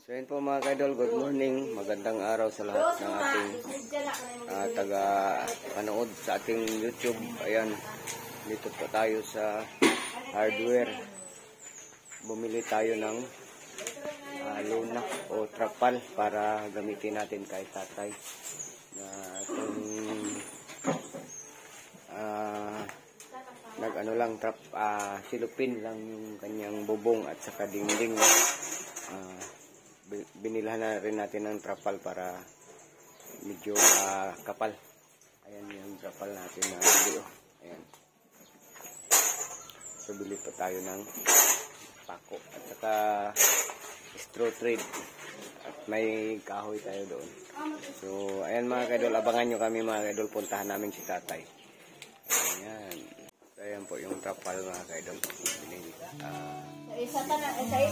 So yun po mga kaidol, good morning, magandang araw sa lahat ng ating taga-panood sa ating YouTube. Ayan, dito po tayo sa hardware. Bumili tayo ng luna o trapal para gamitin natin kay tatay. Na itong silupin lang yung kanyang bubong at saka dingding. Binilhan na rin natin ng trapal para medyo kapal. Ayan yung trapal natin na video. Ayan. So bili pa tayo ng pako at saka straw thread at may kahoy tayo doon. So ayan mga kaidol, abangan nyo kami mga kaidol, puntahan namin si tatay. Ayan. So ayan po yung trapal mga kaidol. Sa isa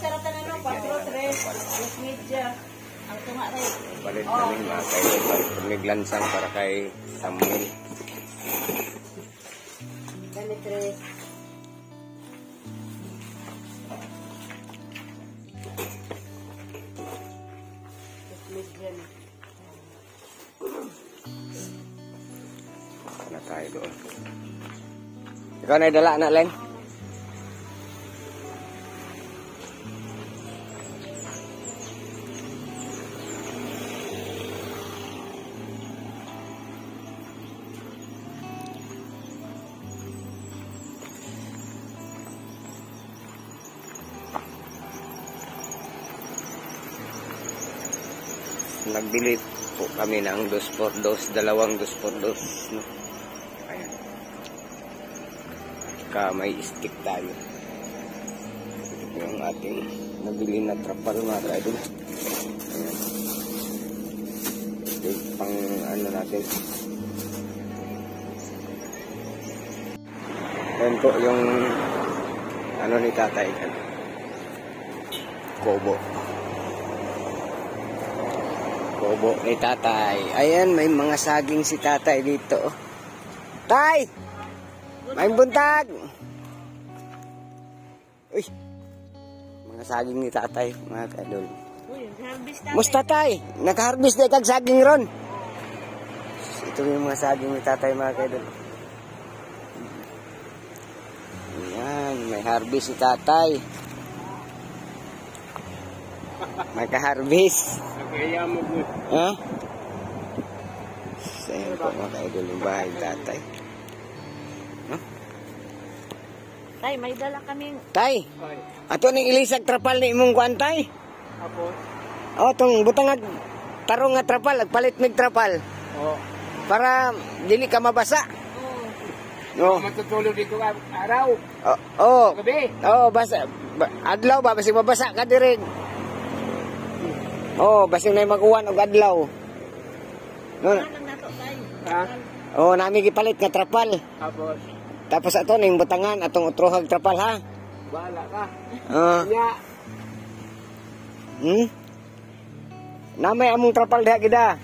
na tanong, 4-3, media. Ang tunga rin. Balit kami mga kaidol, pumiglansang para kay Samuel. Ganit rin. Media na. Na tayo doon. Ikaw na idala na, Len? Nagbili po kami ng 2x2, dalawang 2x2, no? Ayan. Saka may stick tayo. Ito po yung ating nabili na trapal mga kaidol. Ayan. Ito pang ano natin. Ayan po yung ano ni tatay. Kobo ni tatay. Ayan, may mga saging si tatay dito. Tay! May buntag! Uy! Mga saging ni tatay, mga kadol. Musta tay? Nag-harvest na kag saging ron. Ito yung mga saging ni tatay, mga kadol. Ayan, may harvest si tatay. May ka-harvest. Kaya mo po. Ha? So, ayan po mga kaidol yung bahay tatay. No? Tay, may dala kaming... Tay! Ato ning ilisag trapal ni imong kuan tay? Apo? O, itong butang tarong nga trapal, agpalit mig trapal. Oo. Para dili ka mabasa. No. Matutulog dito araw. Oo. Gabi. Oo, basa. Adlaw ba? Basi mabasa ka dirig. Oh, basi na mag-uwan og adlaw. No. Ha? Oh, nami gipalit nga trapal. Apo? Tapos ato ning butangan atong utrohag trapal ha. Bahala ka. Nya. Namay among trapal diha gida.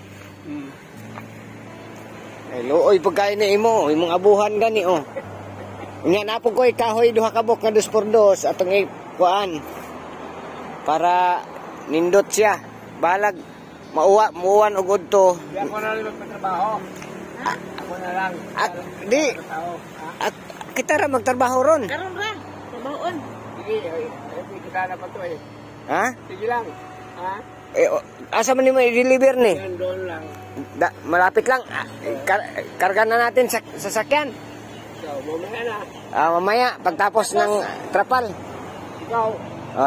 Ay luoy pagkain ni imong abuhan gani oh. Nya napog koy kahoy duha ka buk nga 2x2 atong ikuan. Para nindot siya. Balag muuwan og udto. Di ako na rin magpatrabaho. Ako na lang. Di. At kita ra magtrabaho ron. Karon ra, trabahoon. Sige, kita na pa to eh. Ha? Sige lang. Ha? Asa man nimo i-deliver ni? Doon lang. Malapit lang. Karga na natin sa sasakyan. So, mamaya na. Mamaya pagtapos ng trapal. Ikaw.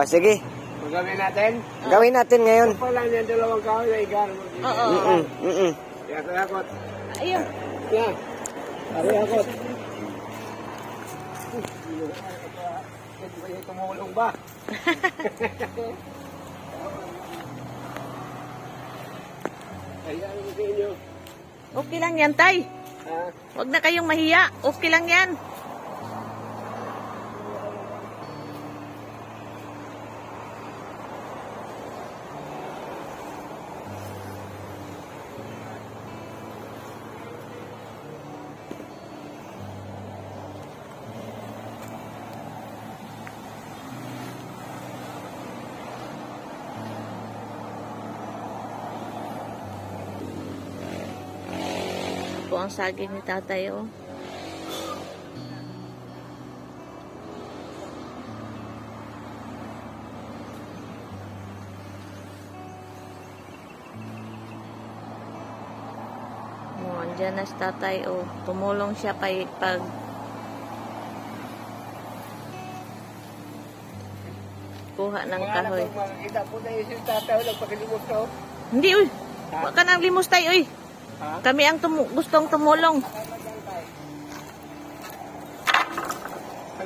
Sige. Magawin natin. Gawin natin ngayon. Ito pa lang yan, dalawang kahoy na igar. Oo. Kaya kayakot. Ayun. Kaya. Kayakot. Tumulong ba? Ayan mo sa inyo. Okay lang yan, tay. Ha? Huwag na kayong mahiya. Okay lang yan. po ang saging ni tatay, oh. Oh, andyan na si tatay, oh. Tumulong siya pag kuha ng kahoy. Makikita po na yung tatay, nagpakilimot ko. Hindi, uy. Huwag ka nang limos tayo, uy. Ha? Kami ang gustong tumulong. Ano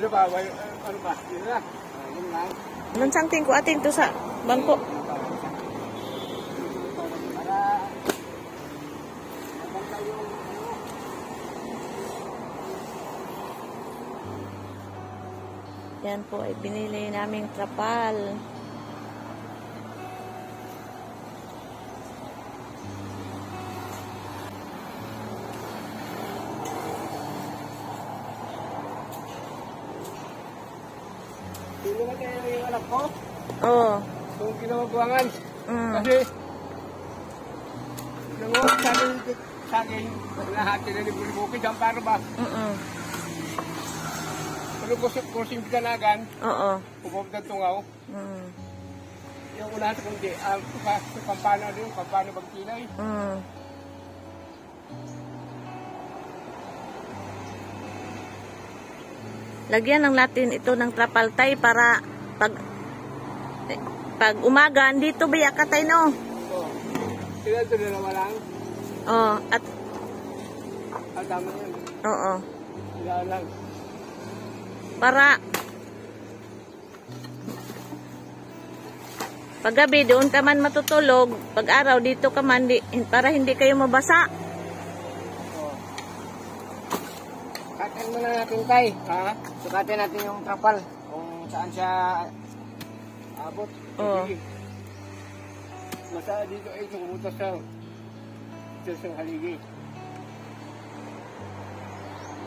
ba? Ano ba? Yun na. Yun lang. Anong sangting ko atin to sa bangko? Para mabangka yung Yan po ay binili naming trapal. Sino na kaya yung anak ko? Oo. Kung kinamabuangan. Mm. Kasi nanguha sa akin, nahati na ni Bulibukid, ang para ba? Pero kusing bitanagan, Oo. pupunta tungaw. Mm. Yung unahan sa kundi, sa kampana din, kampana bagtilay. Mm. Lagyan ng latin ito ng trapal tay para pag umaga dito biya ka tay no. So, sila ito dalawa lang. Oh, at Tama yan. oo. Sila lang. Para paggabi doon ka man matutulog, pag araw dito ka man para hindi kayo mabasa. Oh. Katin mo na natin tay. Ha? Sukatin natin yung trapal. Kung saan siya abot. Oo. Sige. Masa dito ay tumutas sa haligi.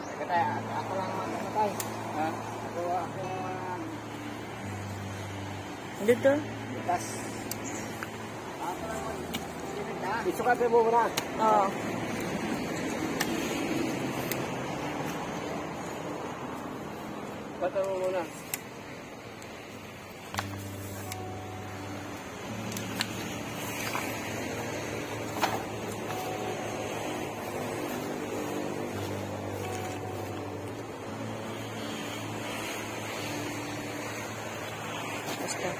Teka tayo, ako lang magkakatay. Ha? Ako Dito. butas. Ako lang magkakatay. Isukatin mo muna. Oh. Bata mo muna. Basta.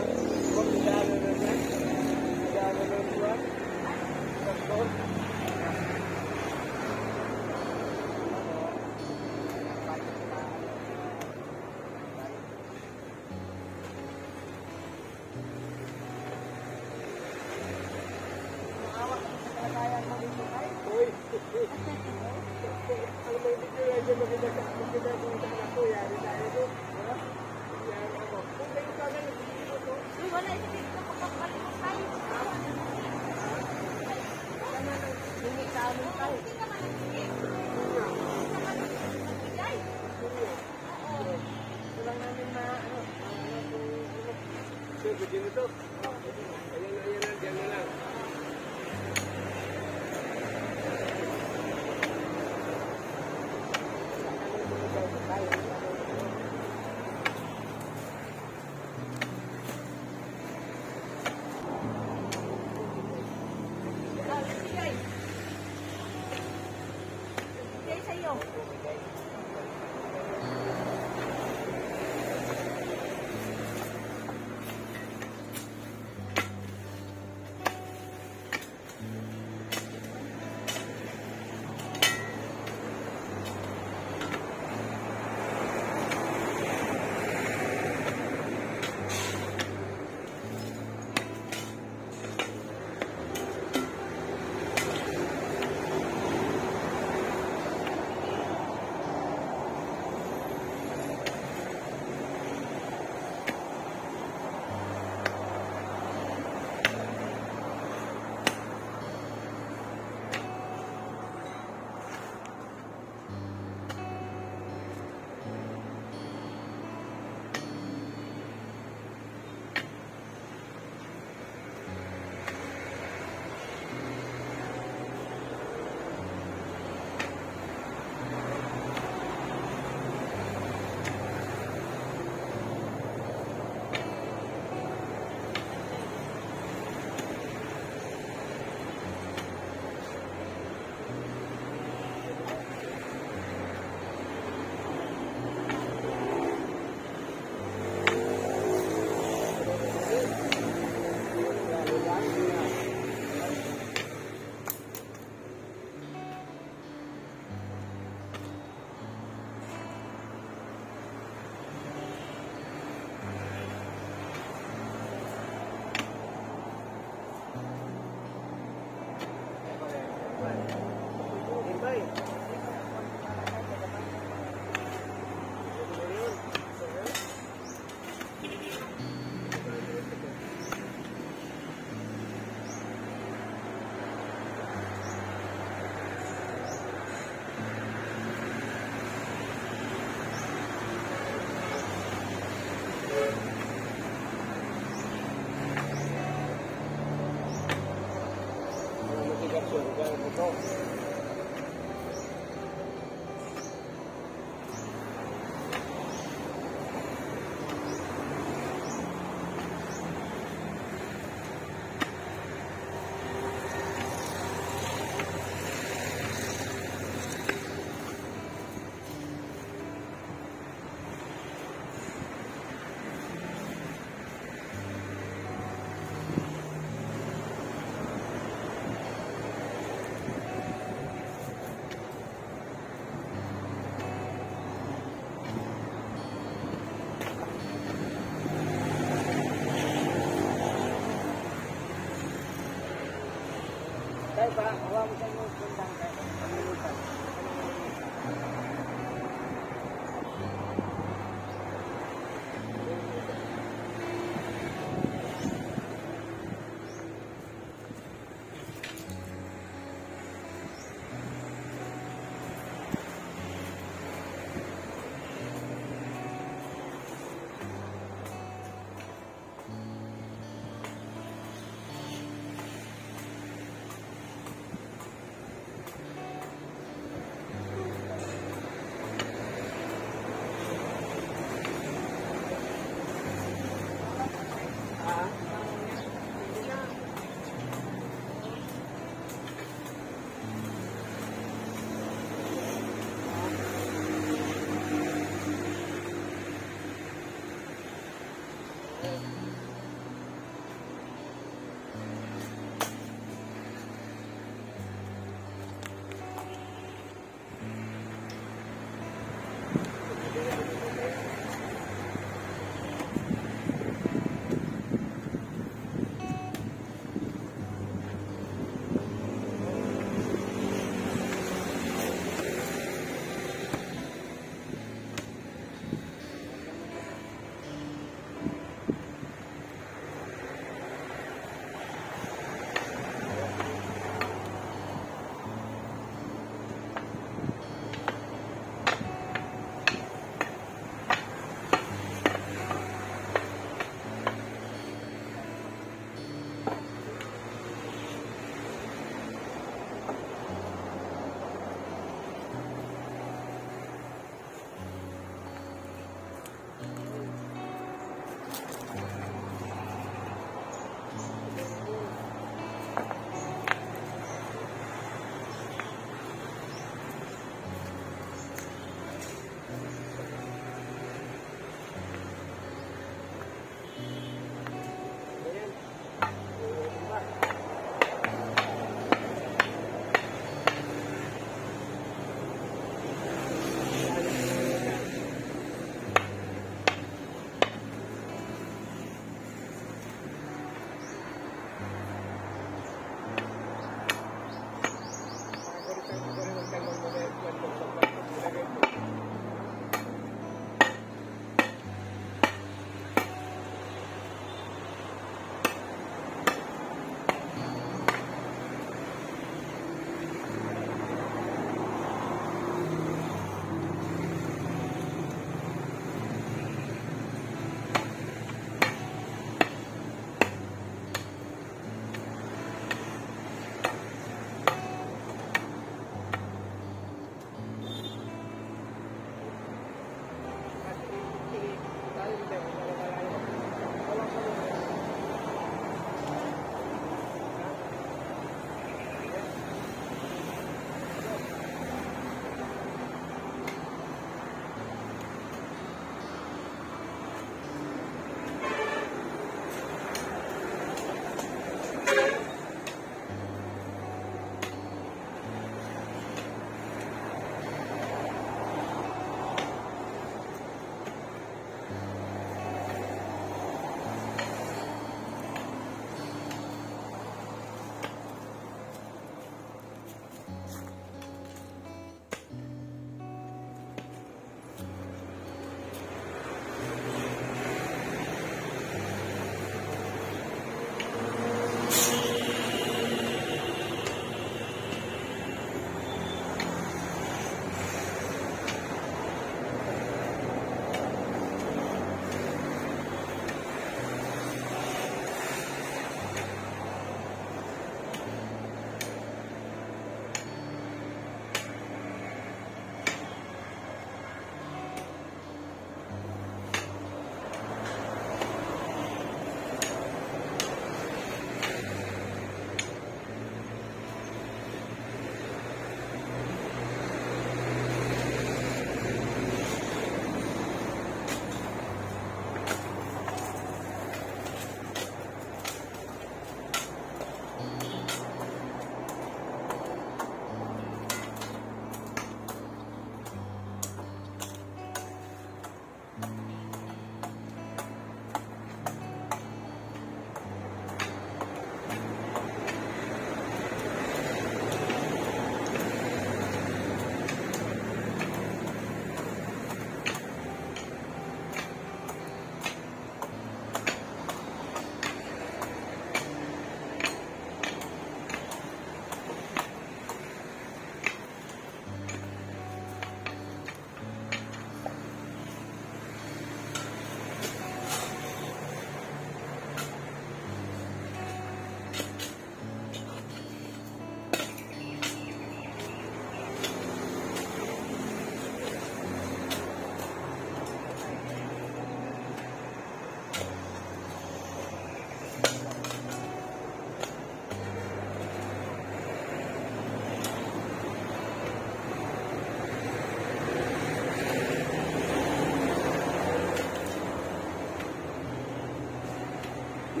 Kaya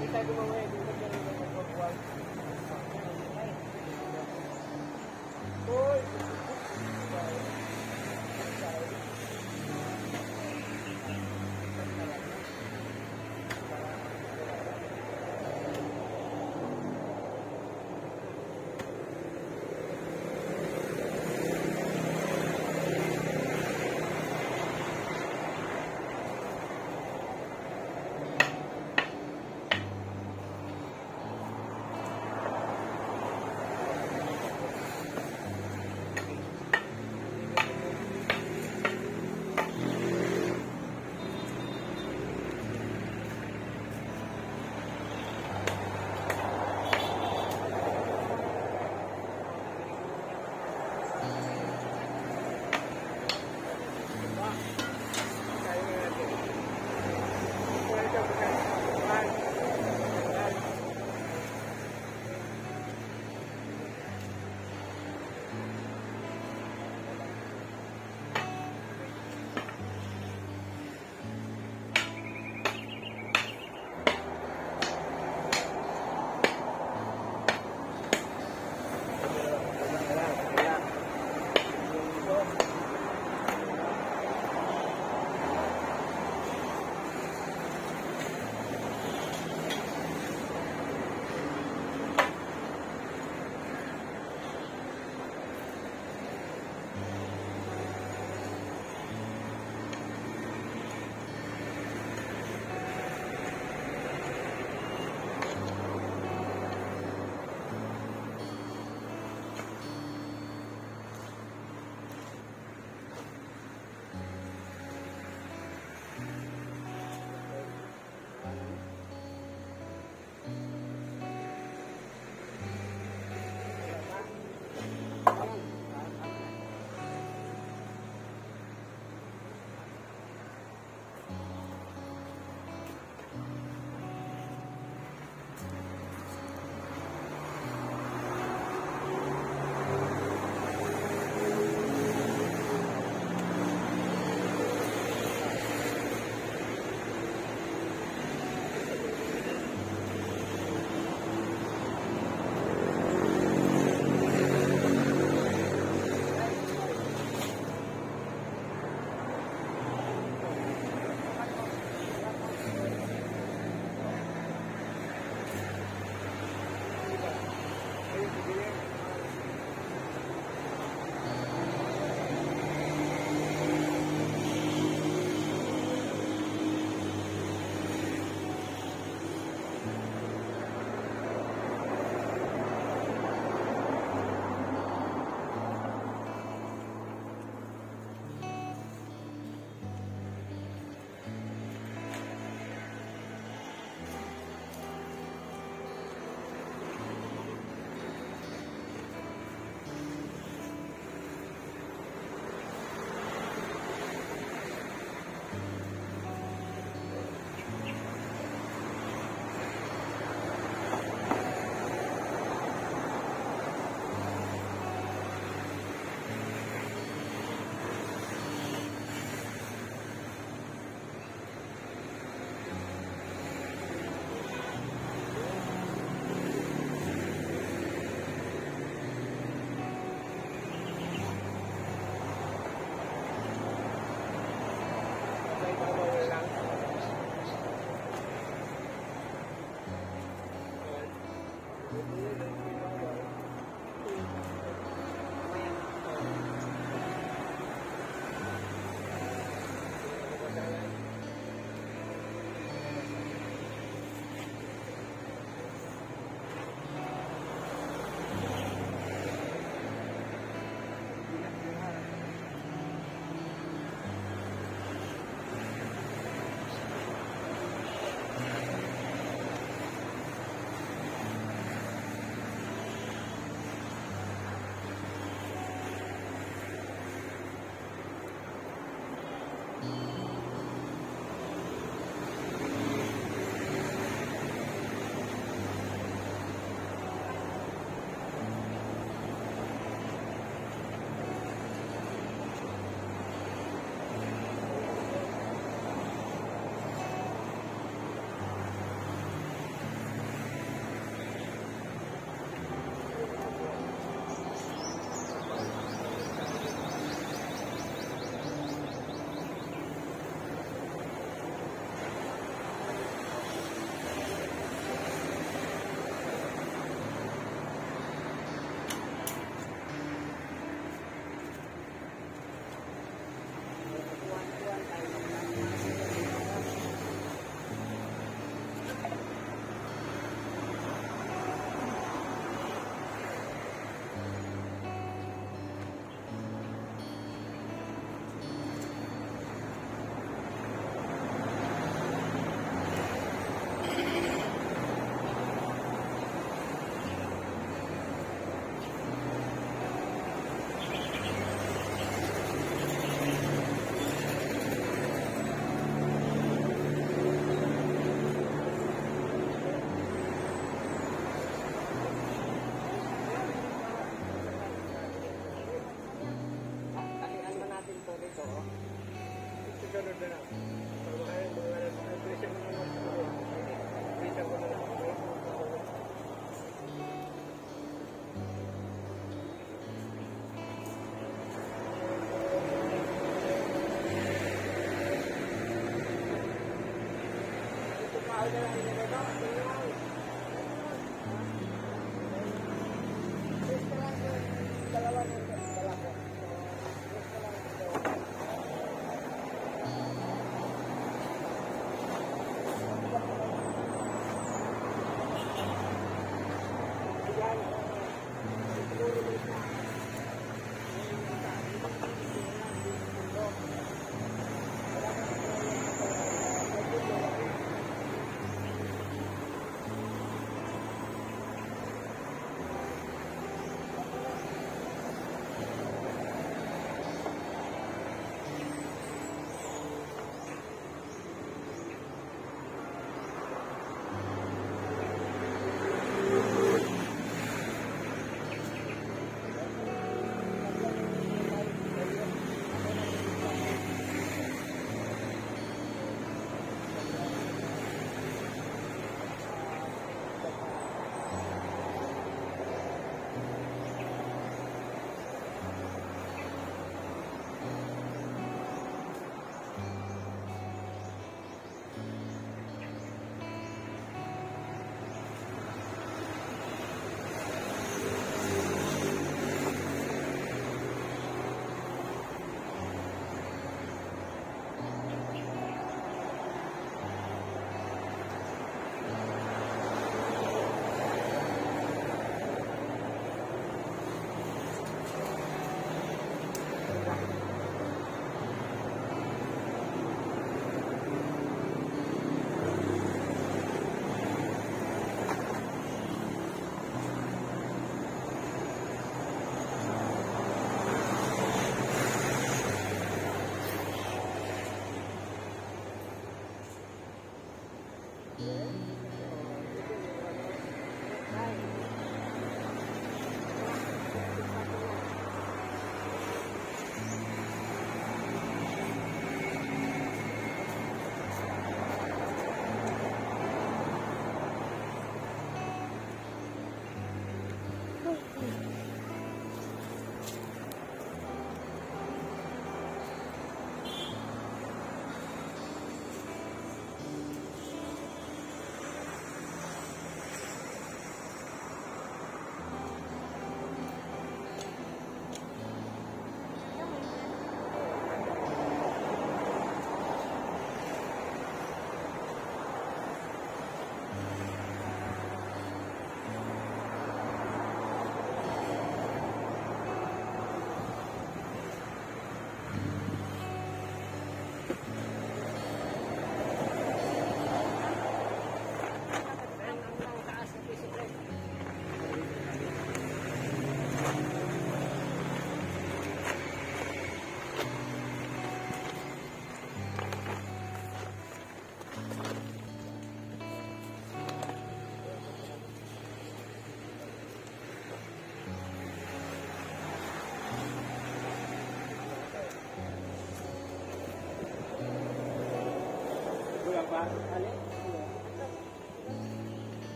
kita gumamaya dito sa nagpapawal. Hoy!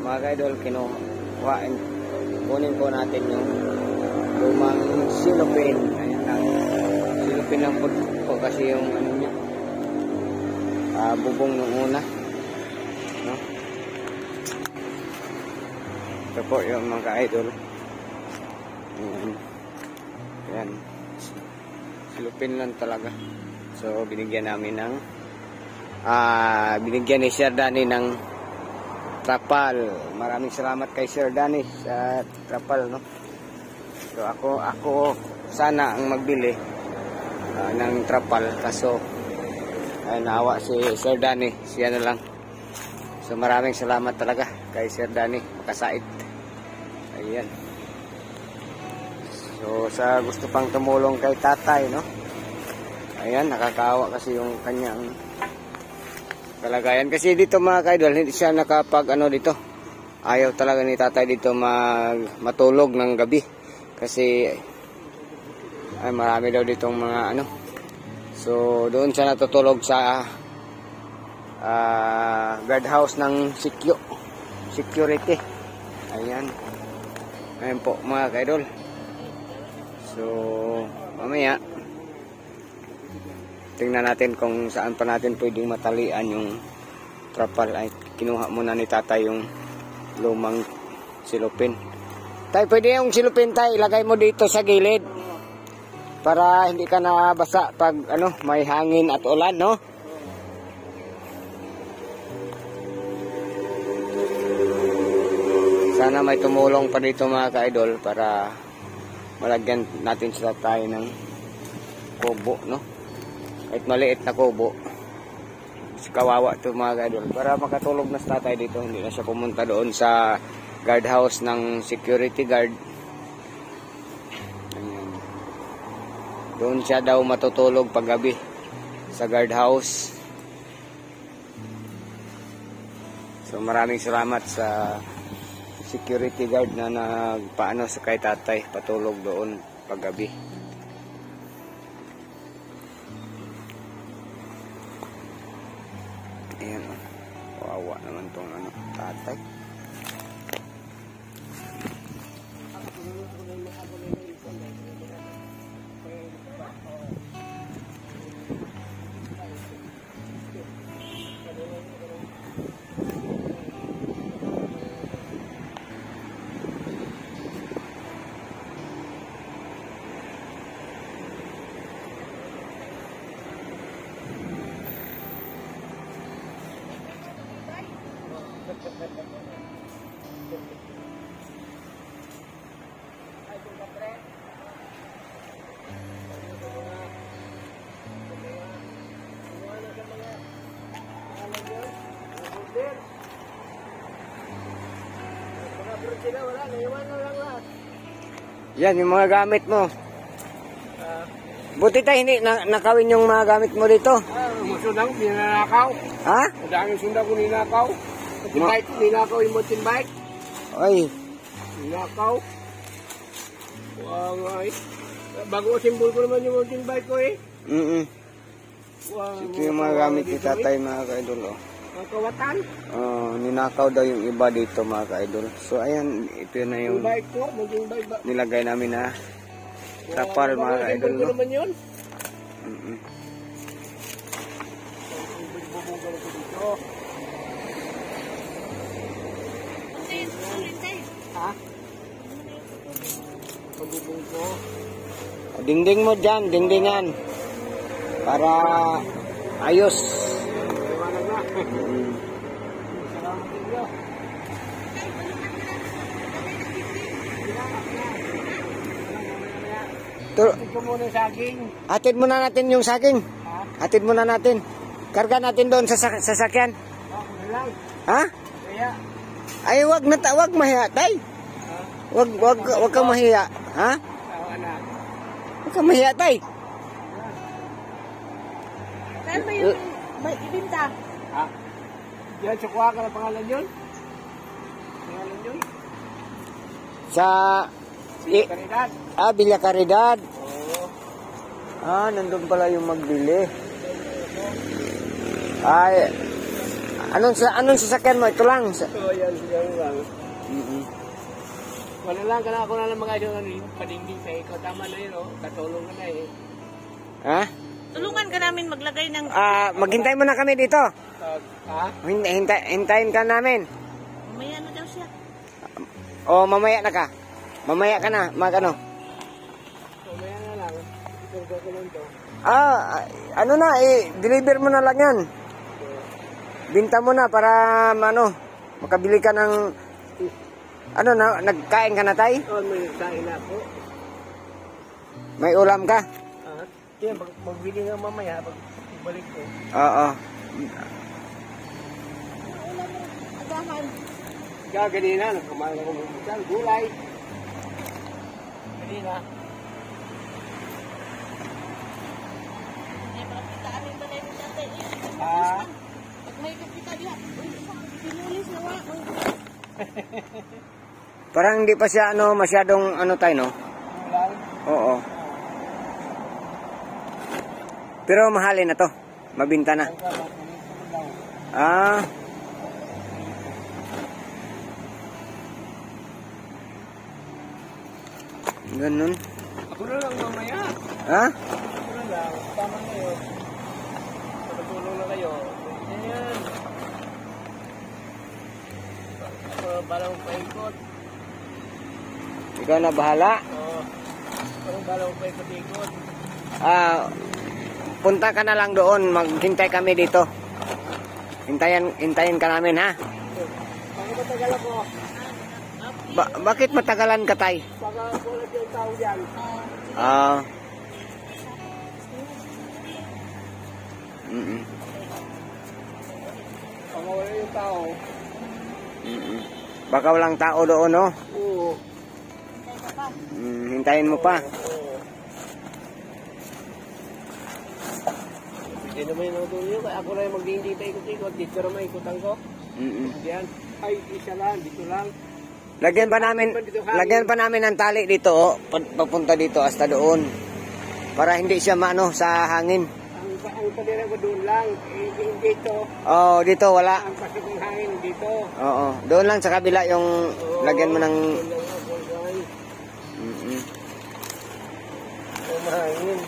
mga ka-idol, kunin po natin yung lumang silupin. Ayan lang. Silupin lang po kasi yung ano niya, bubong nung una. No? Ito po yung mga ka-idol. Ayan. Silupin lang talaga. So, binigyan namin ng binigyan ni Sir Danny ng trapal. Maraming salamat kay Sir Danny sa trapal, no? So, ako sana ang magbili ng trapal. Kaso, naawa si Sir Danny. Siya na lang. So, maraming salamat talaga kay Sir Danny. Makasait. Ayan. So, sa gusto pang tumulong kay tatay, no? Ayan, nakakaawa kasi yung kanyang kalagayan. Kasi dito mga ka-idol, hindi siya nakapag dito. Ayaw talaga ni tatay dito matulog ng gabi. Kasi ay marami daw ditong mga So, doon siya natutulog sa guardhouse ng security. Ayan. Ayan po mga ka-idol. So, mamaya tingnan natin kung saan pa natin pwedeng matalian yung trapal. Ay, kinuha muna ni tatay yung lumang silupin. Tay, pwede yung silupin, tay, ilagay mo dito sa gilid para hindi ka nabasa pag may hangin at ulan, no? Sana may tumulong pa dito mga ka-idol para malagyan natin sila tayo ng kubo, no? Kahit maliit na kubo. Kawawa ito mga ka-idol. Para makatulog na sa tatay dito, hindi na siya pumunta doon sa guardhouse ng security guard. Ayan. Doon siya daw matutulog paggabi sa guardhouse. So maraming salamat sa security guard na nagpaano sa kay tatay patulog doon paggabi. Ayan, wawa naman tong tatay. Yan yung mga gamit mo. Buti tayo hindi nakawin yung mga gamit mo dito. Sundang ko ninakaw. Ha? Madaming sundang ko ninakaw. Mountain bike, ninakaw yung mountain bike. Ay. Ninakaw. Wow, ay. Bago simbol ko naman yung mountain bike ko eh. Wow, ito yung mga gamit ni tatay mga ka-idol. Ang kawatan. Ninakaw daw yung iba dito mga ka-idol. So ayan, ito na yung bike ko, mountain bike ba? nilagay namin na trapal mga ka-idol. Simbol ko naman yun. Ha? Pabubong ko. Dingding mo dyan, dingdingan. Para ayos. Iwanag na. Salamat ninyo. Hatid ko muna yung saging. Hatid muna natin yung saging. Ha? Hatid muna natin. Karga natin doon sa sasakyan. Ano lang? Ha? Kaya. Ay, wag mahiya, tay. Wag kang mahiya. Ha? Tawa na. Wag kang mahiya, tay. Saan ba yung ibinta? Ha? Diyan sa kuha ka na pangalan yun? Pangalan yun? Sa Karidad. Villa Caridad. Oo. Nandun pala yung magbili. Ay, Anong sasakyan mo? Ito lang. So, yan, yan lang. Mm-mm. Wala lang, ako na lang mga idol, padingding sa ikaw. Tama na yun, oh. Katulong ka na eh. Ha? Tulungan ka namin maglagay ng... Maghintay mo na kami dito. Ha? Hintayin ka namin. Mamaya na daw siya. O, mamaya na ka. Mamaya ka na. Ano? So, maya na lang. Ito ko lang to. Ano na, deliver mo na lang yan. Binta mo na para, makabili ka ng, nagkain ka na, tay? Oh, may kain na ako. May ulam ka? Kaya magbili nga mamaya, pagbalik ko. Oo. Agahan. Kaya ganina, nagkamain ako ng gulay. Ganina. May pagkitaan rin ba na yung dati? Pag may kapita diha, pinulis na wa. Parang hindi pa siya, masyadong, tayo, no? Gulay. Oo. Pero mahalin na to. Mabinta na. Ganun. Ako na lang mamaya. Ha? Ako na lang. Tama na yun. Patulong na kayo. Ayan. Ako balang paikot. Ikaw na bahala. Oo. Ako balang paikot-ikot. Punta ka na lang doon. Maghintay kami dito. Hintayin ka namin, ha? Bakit matagal ako? Bakit matagalan ka, tay? Baka wala yung tao dyan. Baka wala yung tao. Baka walang tao doon, no? Oo. Hintayin mo pa. Oo. Hindi naman yung nagtulong. Ako na yung magdindita ikot-ikot. Dito naman ikutan ko. Diyan. Ay, isa lang. Dito lang. Lagyan pa namin ng tali dito, oh. Papunta dito hasta doon. Para hindi siya sa hangin. Ang padira ko doon lang. Dito. Oh, dito wala. Ang pasok ng hangin dito. Oo, doon lang sa kabila yung lagyan mo ng mahangin.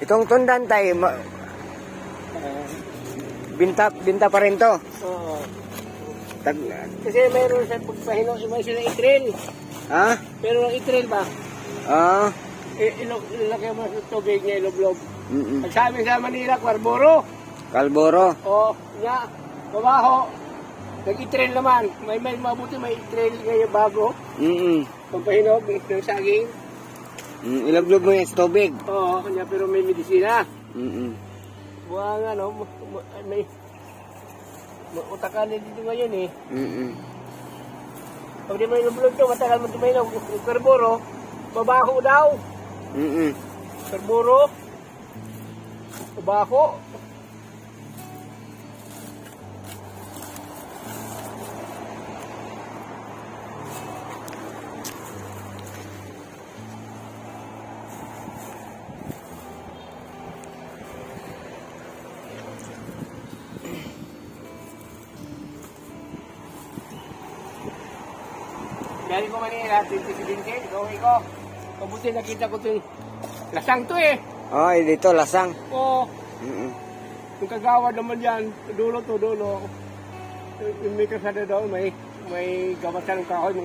Itong tundan, tay, binta pa rin to. Oo. Kasi mayroon sa pagpahino, may sila itril. Ha? Pero ang itril ba? Ilagay mo sa tubig niya, iloblob. Pag sabi sa Manila, Kwarboro. Kalboro. O, nga, babaho. Nag-itril naman. May mabuti, may itril ngayon bago. Pagpahinog ng saging. Ilaglob mo yan sa tubig. Oo, kanya pero may medisina. Buwang may utakanin dito ngayon eh. Pag di mo inublog ito, matagal mo tumayinog. Karburo, babaho daw. Karburo, babaho. Dari ko Manila, 2017, gawin ko. Kabuti nakita ko itong lasang to eh. Dito, lasang. Oo. Yung kagawa naman yan, dulo to, dulo. Yung may kasada daw, may gawasan ng kahoy.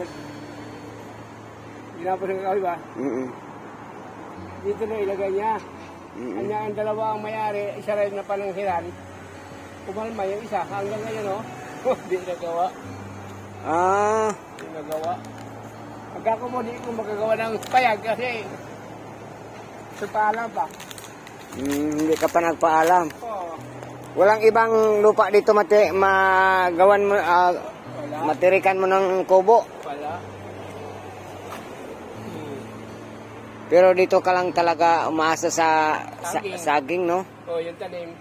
Ginapos ng kahoy ba? Dito na ilagay niya. Kanya ang dalawa ang mayari, isa rin na pananghiran. Kumalma yung isa, hanggang ngayon hindi nagawa. Hindi nagawa. Pagka ko mo, di ko magagawa ng payag kasi sa paalam pa. Hindi ka pa nagpaalam. Oo. Walang ibang lupa dito magawan mo, matirikan mo ng kubo. Wala. Pero dito ka lang talaga umaasa sa Saging. saging, no? O, yung tanim.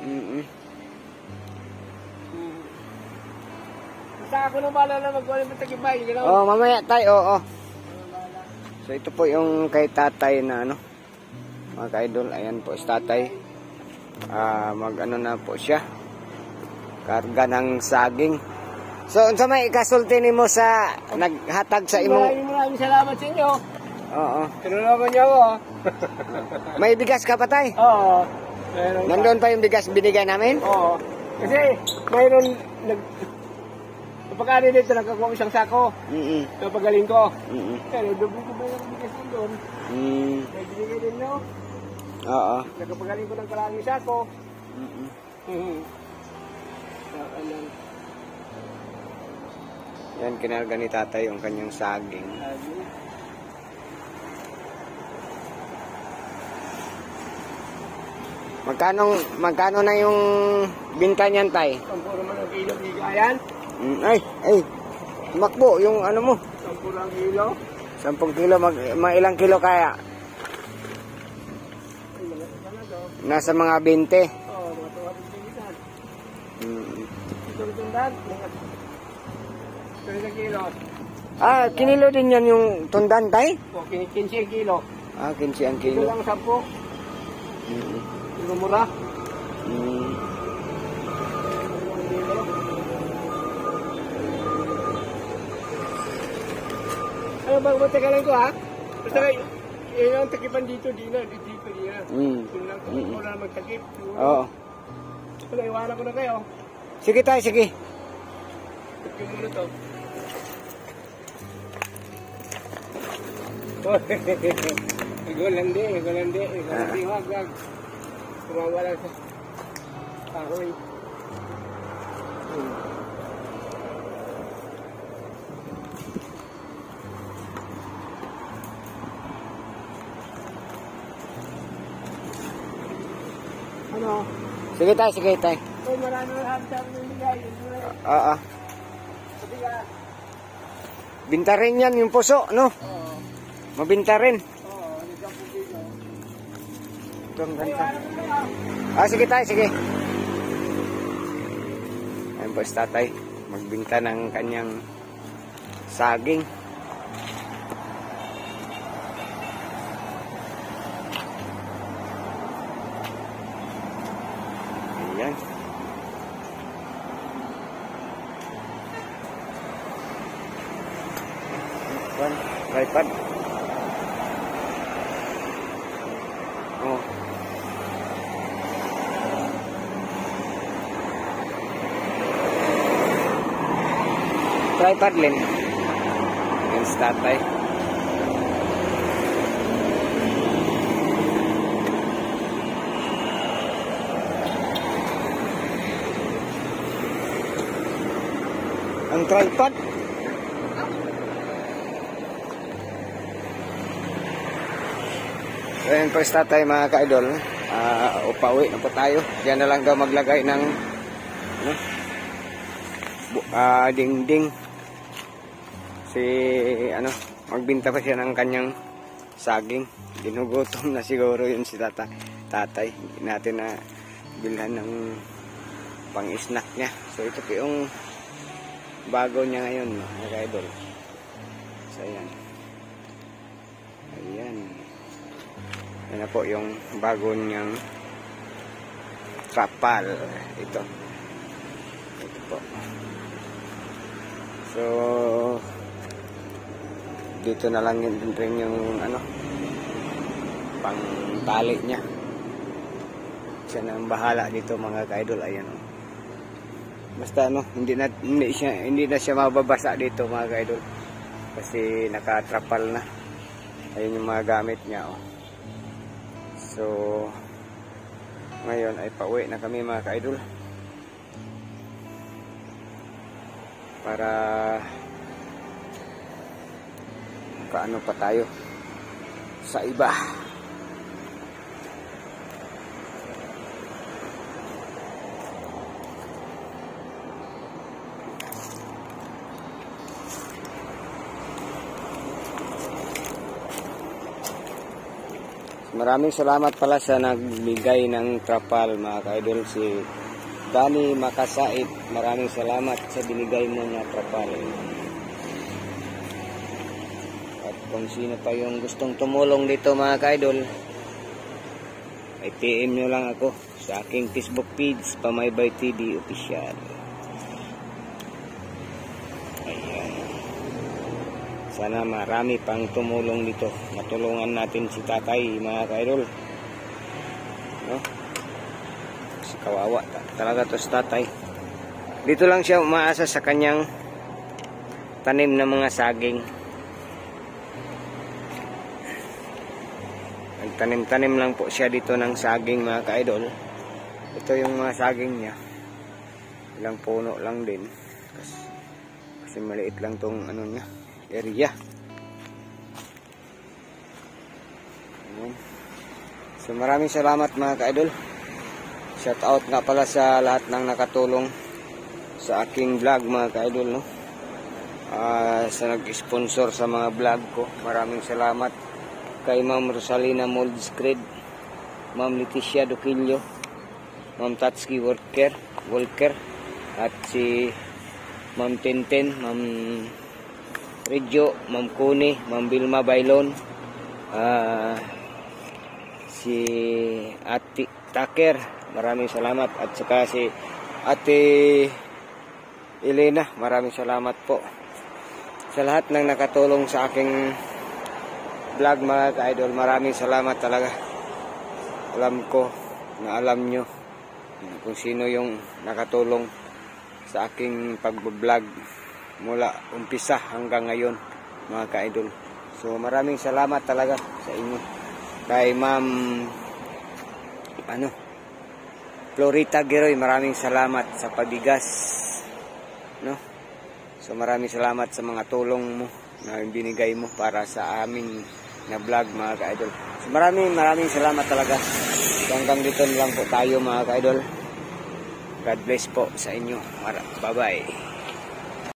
Mm-mm. Basta ako nung bala na magkuha ng tagibay. Gano'n. Oh, mamaya tayo, oo. So ito po yung kay tatay na ano, mga ka-idol. Ayan po si tatay. Mag-ano na po siya. Karga ng saging. So, unsa may ikasulti nimo sa naghatag sa imong... Maraming salamat sa inyo. Oo. Tinulungan niyo ako. May bigas ka pa, tay? Oo. Meron ka. Nandun pa yung bigas binigay namin? Oo. Kasi mayroon kapag dito nagkakuha ko isang sako. Mm-mm. Napagaling ko. Mm-mm. Pero doon ko ba yung bigas ko doon? Mm. May binigay din no? Oo. Nagkapagaling ko ng karaming sako. Mm-mm. Ano? Yan, kinarga ni tatay yung kanyang saging. Magkano na yung binta niyan, tay? 10 naman ang kilo bigayan. Ay, makbo yung ano mo. 10 ang kilo. 10 kilo, mga ilang kilo kaya? Ay, malaki ka na to. Nasa mga 20. Oo, mga 200 bilisan. Ito rin tundan. 30 kilo. Kinilo din yan yung tundan, tay? O, 15 ang kilo. 15 ang Ito kilo. lang 10. Mm. Ito mura. Mm. Ano ba, matagalan ko ha? Basta yun ang takipan dito, di na. Yun lang, wala na magtakip. Oo. Wala, iwanan ko na kayo. Sige, tay, sige. Takip mo na to. Igolandi. Wag. Kumawala sa kahoy. Ano? Sige, tay, sige, tay. Oh, marami na hamsam ng bigay. Oo. Binta rin yan yung puso, no? Oo. Mabinta rin. Oo, nagkapo dito. Ito ang ganda. Sige, tay, sige. Ayan po si tatay. Magbinta ng kanyang saging. Ayan. Tripod. Oh. Tripod din. Yan si tatay. Ang tripod. So, ayan po si tatay, mga ka-idol. Upauwi na po tayo. Diyan na lang daw maglagay ng ano, dingding. Si ano, magbinta pa siya ng kanyang saging. Ginugutom na siguro yun si tatay. Hindi natin na bilhan ng pang-snack niya. So ito po yung bago niya ngayon, mga ka-idol. So ayan. Ayan. Yan na po yung bago niyang kapal. Ito po. So dito na lang rin yung ano, pang tali niya. Siya na ang bahala dito, mga ka-idol. Ayan, oh. Basta ano, hindi na siya mababasa dito, mga ka-idol, kasi nakatrapal na. Ayun yung mga gamit niya, oh. So ngayon ay pauwi na kami, mga ka-idol, para kaano pa tayo sa iba. maraming salamat pala sa nagbigay ng trapal mga ka-idol, si Dani Makasait. Maraming salamat sa binigay mo na trapal. At kung sino pa yung gustong tumulong dito mga ka-idol, ay PM nyo lang ako sa aking Facebook page, Pamaybay TV Official. Ayan. Sana marami pang tumulong dito. Matulungan natin si tatay mga ka-idol. No? Si kawawa talaga to si tatay. Dito lang siya umaasa sa kanyang tanim na mga saging. Nagtanim-tanim lang po siya dito ng saging mga ka-idol. Ito yung mga saging niya. Ilang puno lang din. Kasi maliit lang tong ano niya, area. Ayan. So maraming salamat mga ka-idol. Shout out nga pala sa lahat ng nakatulong sa aking vlog mga ka-idol, no? Sa nag-sponsor sa mga vlog ko. Maraming salamat kay Ma'am Rosalina Moldscred, Ma'am Leticia Duquillo, Ma'am Tatski Walker, at si Ma'am Tenten, Ma'am Regio, Ma'am Kuni, Ma'am Vilma Bailon, si Ate Taker, maraming salamat, at saka si Ate Elena, maraming salamat po sa lahat ng nakatulong sa aking vlog mga ka-idol. Maraming salamat talaga. Alam ko na alam nyo kung sino yung nakatulong sa aking pag-vlog mula umpisa hanggang ngayon mga ka-idol. So maraming salamat talaga sa inyo. Kay Ma'am Florita Giroy, maraming salamat sa pabigas, no? So maraming salamat sa mga tulong mo na binigay mo para sa aming na vlog mga ka-idol. So maraming salamat talaga. So, hanggang dito lang po tayo mga ka-idol. God bless po sa inyo. Bye bye.